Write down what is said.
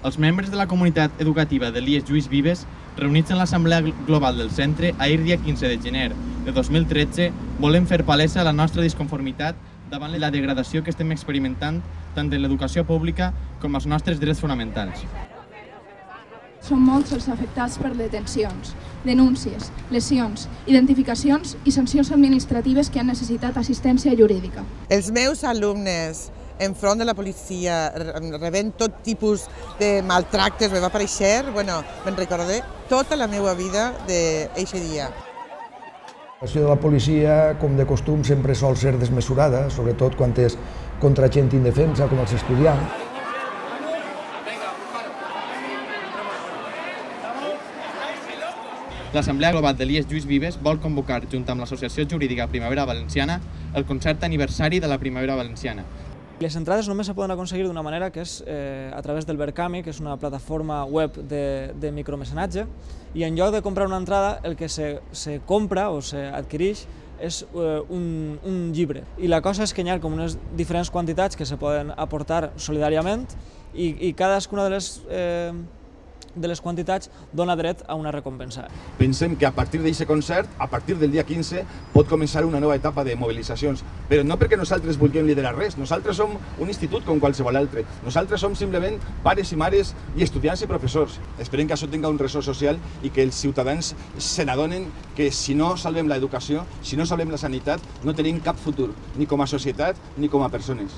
Els membres de la comunitat educativa de l'IES Lluís Vives, reunits en l'Assemblea Global del Centre, ahir dia 15 de gener de 2013, volem fer palesa la nostra disconformitat davant la degradació que estem experimentant tant en l'educació pública com els nostres drets fonamentals. Són molts els afectats per detencions, denúncies, lesions, identificacions i sancions administratives que han necessitat assistència jurídica. Els meus alumnes enfront de la policia rebent tot tipus de maltractes, me va aparèixer, me'n recordé tota la meva vida d'aquest dia. L'acció de la policia, com de costum, sempre sol ser desmesurada, sobretot quan és contra gent indefensa, com els estudiants. L'Assemblea Global de l'IES Lluís Vives vol convocar, junt amb l'Associació Jurídica Primavera Valenciana, el concert aniversari de la Primavera Valenciana. Les entrades només se poden aconseguir d'una manera que és a través del Verkami, que és una plataforma web de micromecenatge, i en lloc de comprar una entrada, el que se compra o s'adquireix és un llibre. I la cosa és que hi ha com unes diferents quantitats que se poden aportar solidàriament i cadascuna de les quantitats dona dret a una recompensa. Pensem que a partir d'aquest concert, a partir del dia 15, pot començar una nova etapa de mobilitzacions, però no perquè nosaltres vulguem liderar res, nosaltres som un institut com qualsevol altre, nosaltres som simplement pares i mares i estudiants i professors. Esperem que això tinga un ressò social i que els ciutadans se n'adonen que si no salvem l'educació, si no salvem la sanitat, no tenim cap futur, ni com a societat ni com a persones.